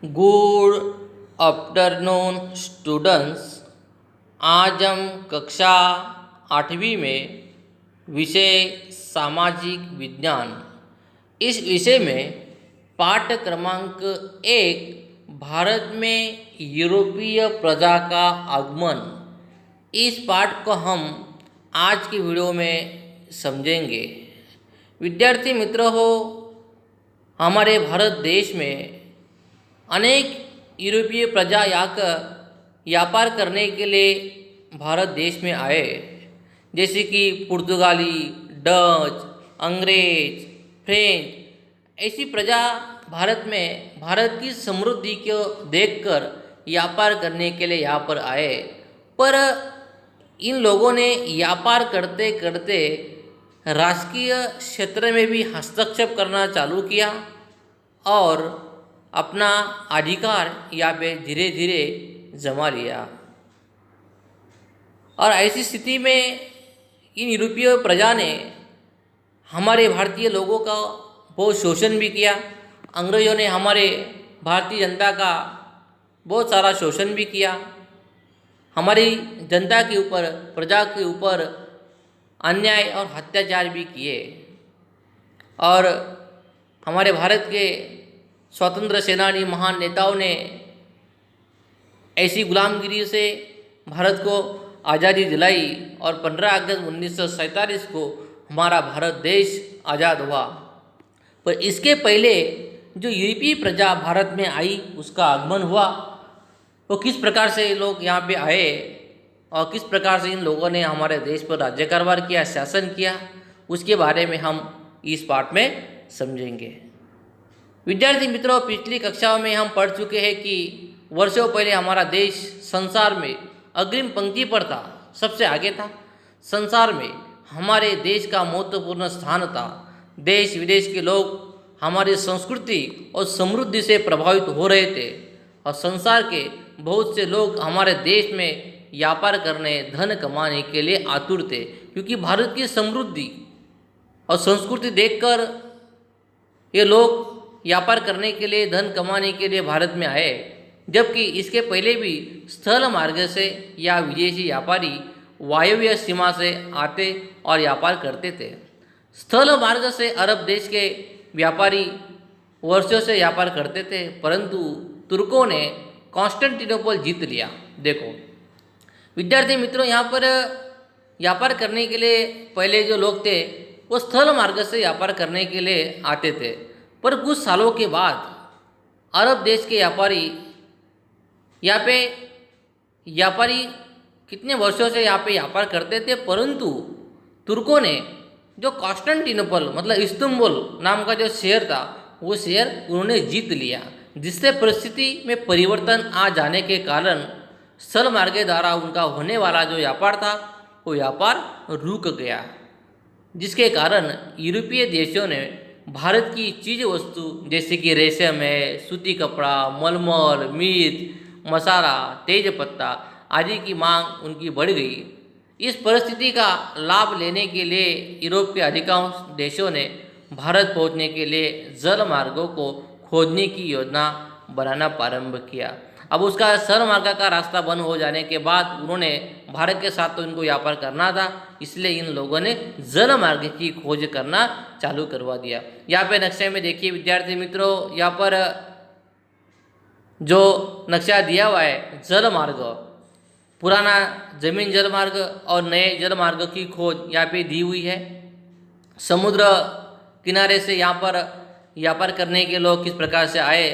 Good afternoon students. आज हम कक्षा 8वीं में विषय सामाजिक विज्ञान इस विषय में पाठ क्रमांक 1 भारत में यूरोपीय प्रजा का आगमन, इस पाठ को हम आज की वीडियो में समझेंगे। विद्यार्थी मित्रों हो, हमारे भारत देश में अनेक यूरोपीय प्रजा आकर व्यापार करने के लिए भारत देश में आए, जैसे कि पुर्तगाली, डच, अंग्रेज, फ्रेंच। ऐसी प्रजा भारत में भारत की समृद्धि को देखकर व्यापार करने के लिए यहाँ पर आए। पर इन लोगों ने व्यापार करते करते राजकीय क्षेत्र में भी हस्तक्षेप करना चालू किया और अपना अधिकार यहाँ पे धीरे धीरे जमा लिया। और ऐसी स्थिति में इन यूरोपीय प्रजा ने हमारे भारतीय लोगों का बहुत शोषण भी किया। अंग्रेज़ों ने हमारे भारतीय जनता का बहुत सारा शोषण भी किया। हमारी जनता के ऊपर, प्रजा के ऊपर अन्याय और अत्याचार भी किए। और हमारे भारत के स्वतंत्र सेनानी महान नेताओं ने ऐसी गुलामगिरी से भारत को आज़ादी दिलाई और 15 अगस्त 1947 को हमारा भारत देश आज़ाद हुआ। पर इसके पहले जो यूरोपीय प्रजा भारत में आई, उसका आगमन हुआ, वो किस प्रकार से लोग यहाँ पे आए और किस प्रकार से इन लोगों ने हमारे देश पर राज्य कारभार किया, शासन किया, उसके बारे में हम इस पाठ में समझेंगे। विद्यार्थी मित्रों, पिछली कक्षाओं में हम पढ़ चुके हैं कि वर्षों पहले हमारा देश संसार में अग्रिम पंक्ति पर था, सबसे आगे था। संसार में हमारे देश का महत्वपूर्ण स्थान था। देश विदेश के लोग हमारी संस्कृति और समृद्धि से प्रभावित हो रहे थे और संसार के बहुत से लोग हमारे देश में व्यापार करने, धन कमाने के लिए आतुर थे, क्योंकि भारत की समृद्धि और संस्कृति देखकर ये लोग व्यापार करने के लिए, धन कमाने के लिए भारत में आए। जबकि इसके पहले भी स्थल मार्ग से या विदेशी व्यापारी वायव्य सीमा से आते और व्यापार करते थे। स्थल मार्ग से अरब देश के व्यापारी वर्षों से व्यापार करते थे, परंतु तुर्कों ने कॉन्स्टेंटिनोपल जीत लिया। देखो विद्यार्थी मित्रों, यहाँ पर व्यापार करने के लिए पहले जो लोग थे वो स्थल मार्ग से व्यापार करने के लिए आते थे, पर कुछ सालों के बाद अरब देश के व्यापारी यहाँ पे कितने वर्षों से यहाँ पे व्यापार करते थे, परंतु तुर्कों ने जो कॉन्स्टेंटिनोपल मतलब इस्तंबुल नाम का जो शहर था, वो शहर उन्होंने जीत लिया, जिससे परिस्थिति में परिवर्तन आ जाने के कारण स्थल मार्ग द्वारा उनका होने वाला जो व्यापार था वो व्यापार रुक गया, जिसके कारण यूरोपीय देशों ने भारत की चीज़ वस्तु जैसे कि रेशम है, सूती कपड़ा, मलमल, मिर्च, मसाला, तेज पत्ता आदि की मांग उनकी बढ़ गई। इस परिस्थिति का लाभ लेने के लिए यूरोप के अधिकांश देशों ने भारत पहुंचने के लिए जल मार्गों को खोजने की योजना बनाना प्रारंभ किया। अब उसका जल मार्ग का रास्ता बंद हो जाने के बाद उन्होंने भारत के साथ तो इनको व्यापार करना था, इसलिए इन लोगों ने जल मार्ग की खोज करना चालू करवा दिया। यहाँ पे नक्शे में देखिए विद्यार्थी मित्रों, यहाँ पर जो नक्शा दिया हुआ है, जल मार्ग, पुराना जमीन जल मार्ग और नए जल मार्ग की खोज यहाँ पे दी हुई है। समुद्र किनारे से यहाँ पर व्यापार करने के लोग किस प्रकार से आए।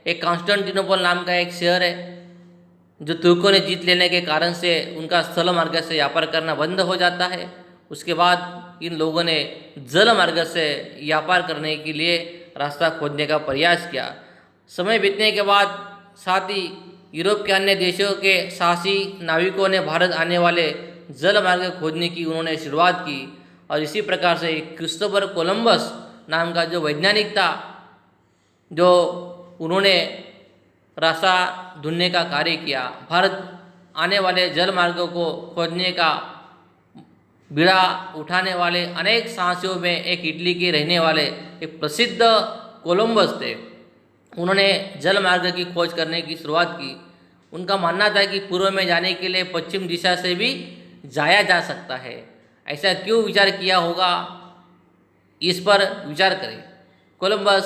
एक कॉन्स्टेंटिनोपल नाम का एक शहर है जो तुर्कों ने जीत लेने के कारण से उनका स्थल मार्ग से व्यापार करना बंद हो जाता है। उसके बाद इन लोगों ने जल मार्ग से व्यापार करने के लिए रास्ता खोजने का प्रयास किया। समय बीतने के बाद साथ ही यूरोप के अन्य देशों के साहसी नाविकों ने भारत आने वाले जल मार्ग खोजने की उन्होंने शुरुआत की और इसी प्रकार से क्रिस्टोफर कोलंबस नाम का जो वैज्ञानिक था, जो उन्होंने रास्ता ढूंढने का कार्य किया। भारत आने वाले जल मार्गों को खोजने का बीड़ा उठाने वाले अनेक साहसियों में एक इटली के रहने वाले एक प्रसिद्ध कोलंबस थे। उन्होंने जल मार्ग की खोज करने की शुरुआत की। उनका मानना था कि पूर्व में जाने के लिए पश्चिम दिशा से भी जाया जा सकता है। ऐसा क्यों विचार किया होगा, इस पर विचार करें। कोलंबस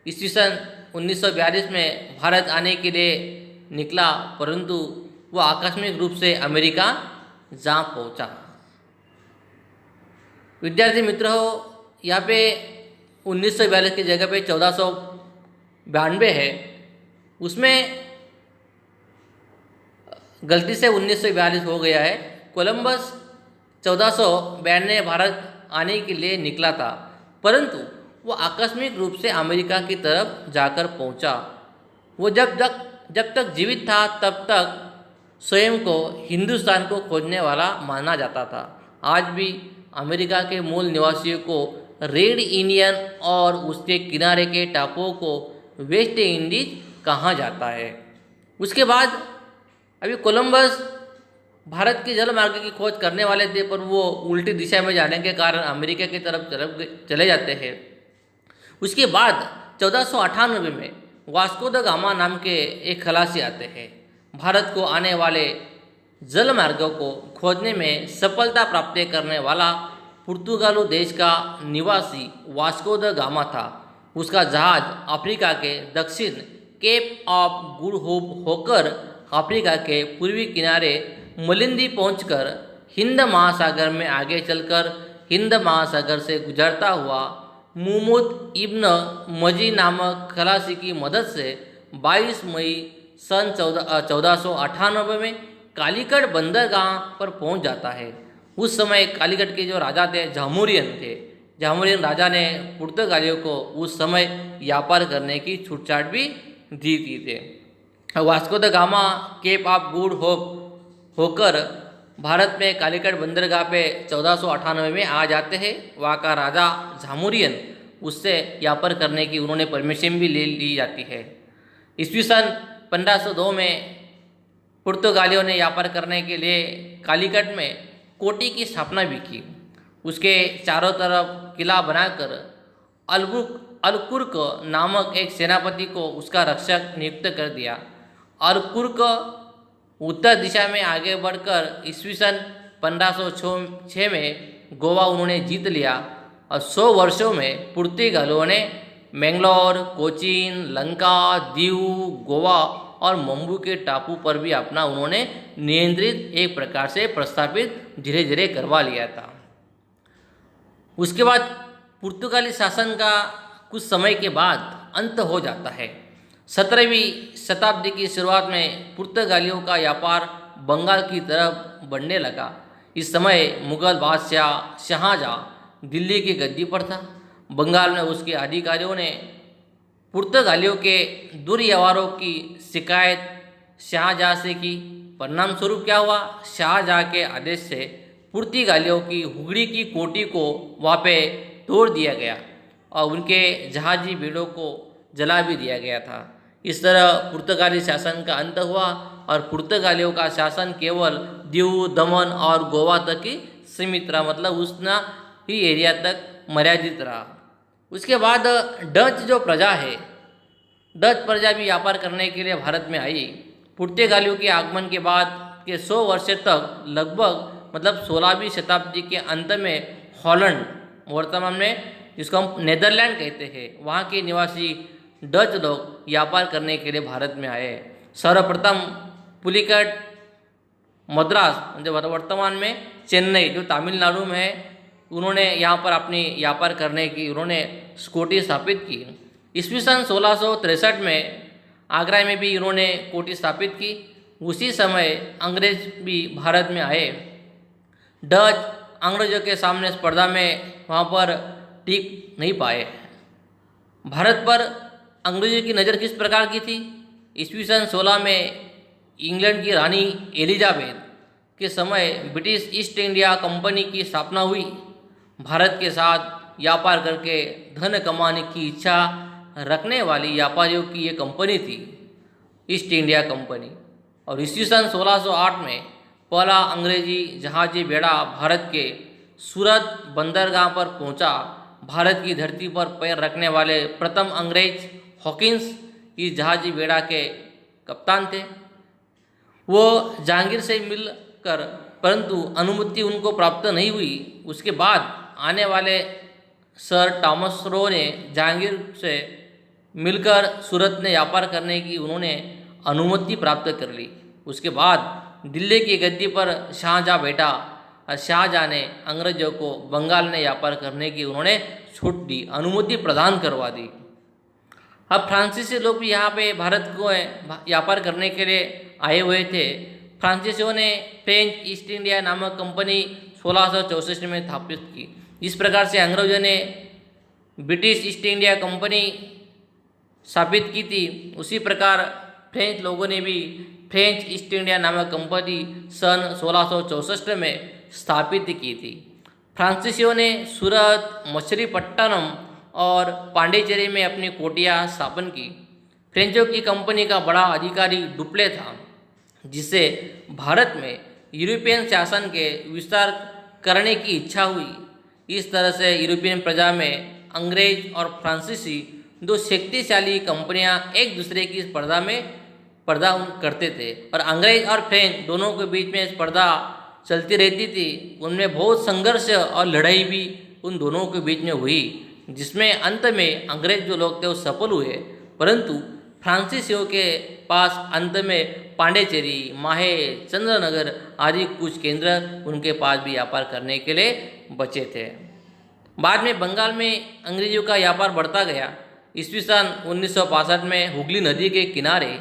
ईस्वी सन 1942 में भारत आने के लिए निकला, परंतु वह आकस्मिक रूप से अमेरिका जा पहुंचा। विद्यार्थी मित्रों, यहाँ पे 1942 की जगह पे 1492 है, उसमें गलती से 1942 हो गया है। कोलंबस 1492 भारत आने के लिए निकला था, परंतु वो आकस्मिक रूप से अमेरिका की तरफ जाकर पहुंचा। वो जब तक जीवित था तब तक स्वयं को हिंदुस्तान को खोजने वाला माना जाता था। आज भी अमेरिका के मूल निवासियों को रेड इंडियन और उसके किनारे के टापुओं को वेस्ट इंडीज कहा जाता है। उसके बाद अभी कोलंबस भारत के जल मार्ग की खोज करने वाले थे, पर वो उल्टी दिशा में जाने के कारण अमेरिका की तरफ चले जाते हैं। उसके बाद 1498 में वास्को द गामा नाम के एक खलासी आते हैं। भारत को आने वाले जल मार्गों को खोजने में सफलता प्राप्त करने वाला पुर्तगाली देश का निवासी वास्को द गामा था। उसका जहाज अफ्रीका के दक्षिण केप ऑफ गुड होप होकर अफ्रीका के पूर्वी किनारे मलिंदी पहुंचकर हिंद महासागर में आगे चलकर हिंद महासागर से गुजरता हुआ मुहम्मद इब्न मजी नामक खलासी की मदद से 22 मई सन 1498 में कालीकट बंदरगाह पर पहुंच जाता है। उस समय कालीकट के जो राजा थे जामुरियन राजा ने पुर्तगालियों को उस समय व्यापार करने की छूटछाट भी दी थी। Vasco da Gama Cape of Good Hope होकर भारत में कालीकट बंदरगाह पे 1498 में आ जाते हैं। वहाँ का राजा जामुरियन उससे व्यापार करने की उन्होंने परमिशन भी ले ली जाती है। ईस्वी सन 1502 में पुर्तगालियों ने व्यापार करने के लिए कालीकट में कोटी की स्थापना भी की। उसके चारों तरफ किला बनाकर अलकुर्क नामक एक सेनापति को उसका रक्षक नियुक्त कर दिया। अलकुर्क उत्तर दिशा में आगे बढ़कर ईस्वी सन 1506 में गोवा उन्होंने जीत लिया और 100 वर्षों में पुर्तगालियों ने मैंगलोर, कोचीन, लंका, दीव, गोवा और मंबू के टापू पर भी अपना उन्होंने नियंत्रित एक प्रकार से प्रस्थापित धीरे धीरे करवा लिया था। उसके बाद पुर्तगाली शासन का कुछ समय के बाद अंत हो जाता है। 17वीं शताब्दी की शुरुआत में पुर्तगालियों का व्यापार बंगाल की तरफ बढ़ने लगा। इस समय मुगल बादशाह शाहजहाँ दिल्ली की गद्दी पर था। बंगाल में उसके अधिकारियों ने पुर्तगालियों के दुर्व्यवहारों की शिकायत शाहजहाँ से की। परिणाम स्वरूप क्या हुआ, शाहजहाँ के आदेश से पुर्तगालियों की हुगड़ी की कोठी को वहाँ पे तोड़ दिया गया और उनके जहाजी बेड़ों को जला भी दिया गया था। इस तरह पुर्तगाली शासन का अंत हुआ और पुर्तगालियों का शासन केवल दीव, दमन और गोवा तक ही सीमित रहा, मतलब उतना ही एरिया तक मर्यादित रहा। उसके बाद डच जो प्रजा है, डच प्रजा भी व्यापार करने के लिए भारत में आई। पुर्तगालियों के आगमन के बाद के 100 वर्ष तक लगभग मतलब 16वीं शताब्दी के अंत में हॉलैंड, वर्तमान में जिसको हम नेदरलैंड कहते हैं, वहाँ के निवासी डच लोग व्यापार करने के लिए भारत में आए। सर्वप्रथम पुलिकट मद्रास, जो वर्तमान में चेन्नई जो तमिलनाडु में है, उन्होंने यहाँ पर अपनी व्यापार करने की उन्होंने कोठी स्थापित की। ईस्वी सन 1663 में आगरा में भी उन्होंने कोठी स्थापित की। उसी समय अंग्रेज भी भारत में आए। डच अंग्रेजों के सामने स्पर्धा में वहाँ पर टिक नहीं पाए। भारत पर अंग्रेजों की नज़र किस प्रकार की थी? ईस्वी सन 16 में इंग्लैंड की रानी एलिजाबेथ के समय ब्रिटिश ईस्ट इंडिया कंपनी की स्थापना हुई। भारत के साथ व्यापार करके धन कमाने की इच्छा रखने वाली व्यापारियों की ये कंपनी थी, ईस्ट इंडिया कंपनी। और ईस्वी सन 1608 में पहला अंग्रेजी जहाजी बेड़ा भारत के सूरत बंदरगाह पर पहुंचा। भारत की धरती पर पैर रखने वाले प्रथम अंग्रेज हॉकिंस इस जहाजी बेड़ा के कप्तान थे। वो जहांगीर से मिलकर, परंतु अनुमति उनको प्राप्त नहीं हुई। उसके बाद आने वाले सर टॉमस रो ने जहांगीर से मिलकर सूरत में व्यापार करने की उन्होंने अनुमति प्राप्त कर ली। उसके बाद दिल्ली की गद्दी पर शाहजहाँ बैठा और शाहजहाँ ने अंग्रेजों को बंगाल में व्यापार करने की उन्होंने छूट दी, अनुमति प्रदान करवा दी। अब फ्रांसीसी लोग भी यहाँ पे भारत को व्यापार करने के लिए आए हुए थे। फ्रांसीसियों ने फ्रेंच ईस्ट इंडिया नामक कंपनी 1664 में स्थापित की। इस प्रकार से अंग्रेजों ने ब्रिटिश ईस्ट इंडिया कंपनी स्थापित की थी, उसी प्रकार फ्रेंच लोगों ने भी फ्रेंच ईस्ट इंडिया नामक कंपनी सन 1664 में स्थापित की थी। फ्रांसीसियों ने सूरत, मछलीपट्टनम और पांडिचेरी में अपनी कोटियाँ स्थापन की। फ्रेंचों की कंपनी का बड़ा अधिकारी डुप्ले था, जिससे भारत में यूरोपियन शासन के विस्तार करने की इच्छा हुई। इस तरह से यूरोपियन प्रजा में अंग्रेज और फ्रांसीसी दो शक्तिशाली कंपनियां एक दूसरे की स्पर्धा करते थे, और अंग्रेज और फ्रेंच दोनों के बीच में स्पर्धा चलती रहती थी। उनमें बहुत संघर्ष और लड़ाई भी उन दोनों के बीच में हुई, जिसमें अंत में अंग्रेज जो लोग थे वो सफल हुए, परंतु फ्रांसीसियों के पास अंत में पांडिचेरी, माहे, चंद्रनगर आदि कुछ केंद्र उनके पास भी व्यापार करने के लिए बचे थे। बाद में बंगाल में अंग्रेजों का व्यापार बढ़ता गया। ईस्वी सन 1965 में हुगली नदी के किनारे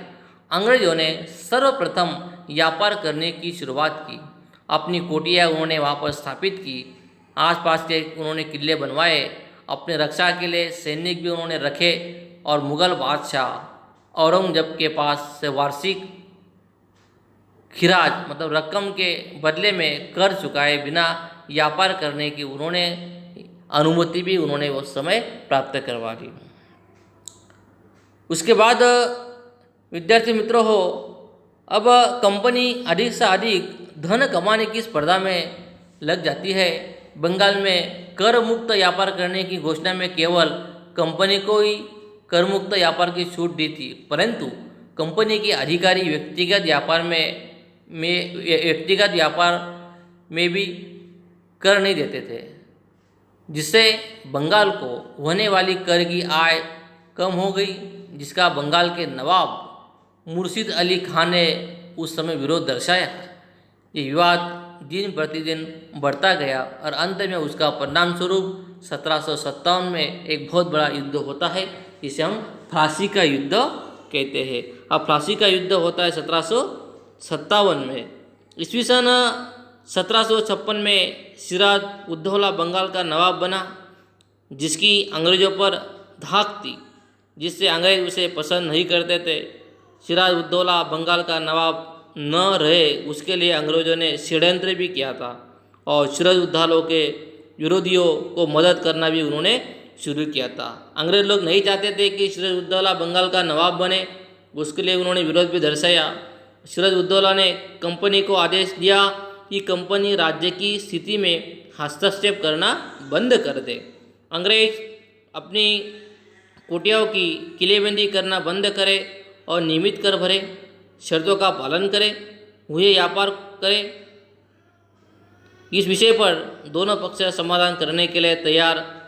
अंग्रेजों ने सर्वप्रथम व्यापार करने की शुरुआत की। अपनी कोटियाँ उन्होंने वहाँ पर स्थापित की, आसपास के उन्होंने किले बनवाए, अपने रक्षा के लिए सैनिक भी उन्होंने रखे, और मुग़ल बादशाह औरंगजेब के पास से वार्षिक खिराज मतलब रकम के बदले में कर चुकाए बिना व्यापार करने की उन्होंने अनुमति भी उन्होंने उस समय प्राप्त करवा दी। उसके बाद विद्यार्थी मित्रों हो, अब कंपनी अधिक से अधिक धन कमाने की स्पर्धा में लग जाती है। बंगाल में कर मुक्त व्यापार करने की घोषणा में केवल कंपनी को ही कर मुक्त व्यापार की छूट दी थी, परंतु कंपनी के अधिकारी व्यक्तिगत व्यापार में भी कर नहीं देते थे, जिससे बंगाल को होने वाली कर की आय कम हो गई, जिसका बंगाल के नवाब मुर्शिद अली खान ने उस समय विरोध दर्शाया। ये विवाद दिन प्रतिदिन बढ़ता गया और अंत में उसका परिणाम स्वरूप 1757 में एक बहुत बड़ा युद्ध होता है, जिसे हम फांसी का युद्ध कहते हैं। अब फांसी का युद्ध होता है 1757 में। ईस्वी सन 1756 में सिराज उद्दौला बंगाल का नवाब बना, जिसकी अंग्रेजों पर धाक थी, जिससे अंग्रेज उसे पसंद नहीं करते थे। सिराज उद्दौला बंगाल का नवाब न रहे, उसके लिए अंग्रेजों ने षड्यंत्र भी किया था, और सिराज उद्दौला के विरोधियों को मदद करना भी उन्होंने शुरू किया था। अंग्रेज लोग नहीं चाहते थे कि सिराज उद्दौला बंगाल का नवाब बने, उसके लिए उन्होंने विरोध भी दर्शाया। सिराज उद्दौला ने कंपनी को आदेश दिया कि कंपनी राज्य की स्थिति में हस्तक्षेप करना बंद कर दे, अंग्रेज अपनी कोटियाओं की किलेबंदी करना बंद करे और नियमित कर भरे, शर्तों का पालन करे, हुए व्यापार करे। इस विषय पर दोनों पक्ष समाधान करने के लिए तैयार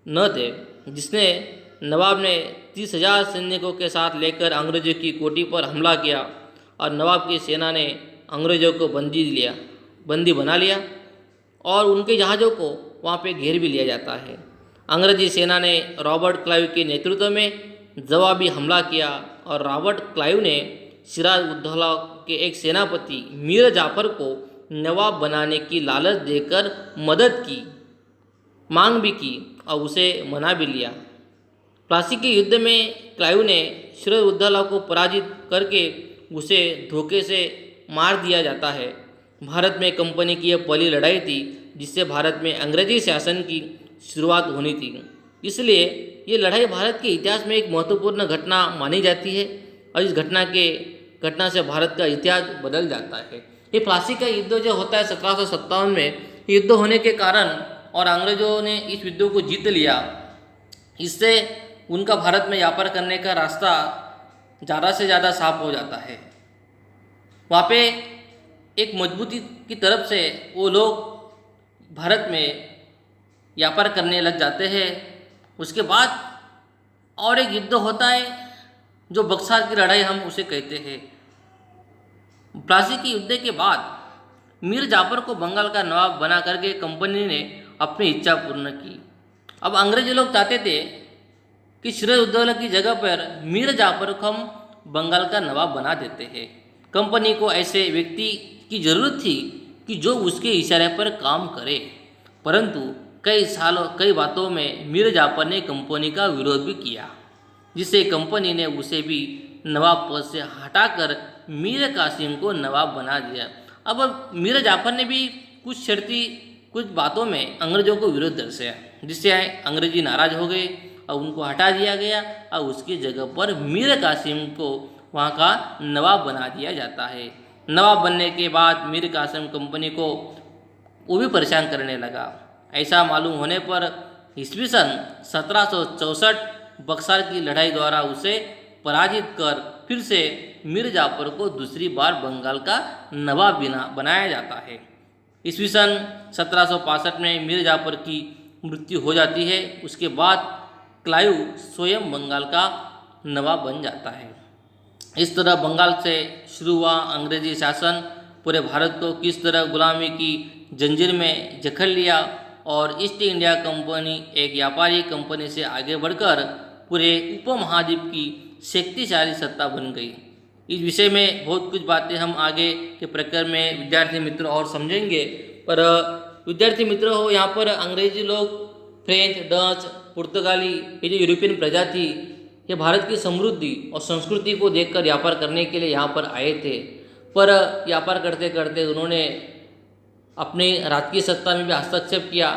न थे, जिसने नवाब ने 30,000 सैनिकों के साथ लेकर अंग्रेजों की कोठी पर हमला किया, और नवाब की सेना ने अंग्रेजों को बंदी बना लिया और उनके जहाज़ों को वहाँ पे घेर भी लिया जाता है। अंग्रेजी सेना ने रॉबर्ट क्लाइव के नेतृत्व में जवाबी हमला किया, और रॉबर्ट क्लाइव ने सिराज उद्दौला के एक सेनापति मीर जाफर को नवाब बनाने की लालच देकर मदद की मांग भी की और उसे मना भी लिया। प्लासी के युद्ध में क्लाइव ने सिराज उद्दौला को पराजित करके उसे धोखे से मार दिया जाता है। भारत में कंपनी की यह पहली लड़ाई थी जिससे भारत में अंग्रेजी शासन की शुरुआत होनी थी, इसलिए ये लड़ाई भारत के इतिहास में एक महत्वपूर्ण घटना मानी जाती है, और इस घटना से भारत का इतिहास बदल जाता है। ये प्लासी का युद्ध जो होता है 1757 में, युद्ध होने के कारण और अंग्रेजों ने इस युद्ध को जीत लिया, इससे उनका भारत में व्यापार करने का रास्ता ज़्यादा से ज़्यादा साफ हो जाता है। वहाँ पे एक मजबूती की तरफ से वो लोग भारत में व्यापार करने लग जाते हैं। उसके बाद और एक युद्ध होता है जो बक्सर की लड़ाई हम उसे कहते हैं। प्लासी के युद्ध के बाद मीर जाफर को बंगाल का नवाब बना करके कंपनी ने अपनी इच्छा पूर्ण की। अब अंग्रेजी लोग चाहते थे कि सिराजुद्दौला की जगह पर मीर जाफर को हम बंगाल का नवाब बना देते हैं। कंपनी को ऐसे व्यक्ति की ज़रूरत थी कि जो उसके इशारे पर काम करे, परंतु कई बातों में मीर जाफर ने कंपनी का विरोध भी किया, जिससे कंपनी ने उसे भी नवाब पद से हटाकर मीर कासिम को नवाब बना दिया। अब मीर जाफर ने भी कुछ बातों में अंग्रेज़ों को विरोध दर्शाया, जिससे अंग्रेजी नाराज हो गए और उनको हटा दिया गया और उसकी जगह पर मीर कासिम को वहाँ का नवाब बना दिया जाता है। नवाब बनने के बाद मीर कासिम कंपनी को वो भी परेशान करने लगा। ऐसा मालूम होने पर ईस्वी सन 1764 बक्सर की लड़ाई द्वारा उसे पराजित कर फिर से मीर जाफर को दूसरी बार बंगाल का नवाब बनाया जाता है। ईस्वी सन 1765 में मीर जाफर की मृत्यु हो जाती है। उसके बाद क्लाइव स्वयं बंगाल का नवाब बन जाता है। इस तरह बंगाल से शुरू हुआ अंग्रेजी शासन पूरे भारत को किस तरह गुलामी की जंजीर में जकड़ लिया और ईस्ट इंडिया कंपनी एक व्यापारी कंपनी से आगे बढ़कर पूरे उपमहाद्वीप की शक्तिशाली सत्ता बन गई। इस विषय में बहुत कुछ बातें हम आगे के प्रकरण में विद्यार्थी मित्र और समझेंगे। पर विद्यार्थी मित्र हो, यहाँ पर अंग्रेजी लोग, फ्रेंच, डच, पुर्तगाली, ये जो यूरोपियन प्रजा थी, ये भारत की समृद्धि और संस्कृति को देखकर व्यापार करने के लिए यहाँ पर आए थे। पर व्यापार करते करते उन्होंने अपनी राजकीय सत्ता में भी हस्तक्षेप किया,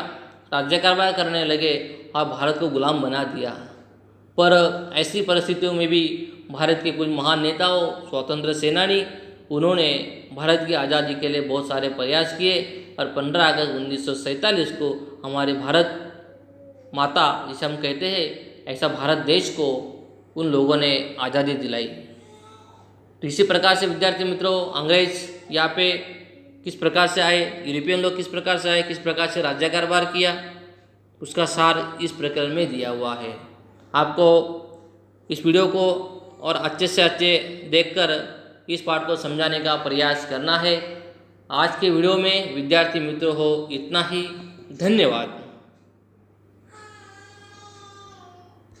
राज्य कारभार करने लगे और भारत को गुलाम बना दिया। पर ऐसी परिस्थितियों में भी भारत के कुछ महान नेताओं, स्वतंत्र सेनानी, उन्होंने भारत की आज़ादी के लिए बहुत सारे प्रयास किए और 15 अगस्त 1947 को हमारे भारत माता, जिसे हम कहते हैं, ऐसा भारत देश को उन लोगों ने आज़ादी दिलाई। तो इसी प्रकार से विद्यार्थी मित्रों, अंग्रेज यहाँ पे किस प्रकार से आए, यूरोपियन लोग किस प्रकार से आए, किस प्रकार से राज्य कारभार किया, उसका सार इस प्रकरण में दिया हुआ है। आपको इस वीडियो को और अच्छे से अच्छे देखकर इस पाठ को समझाने का प्रयास करना है। आज के वीडियो में विद्यार्थी मित्रों हो इतना ही। धन्यवाद।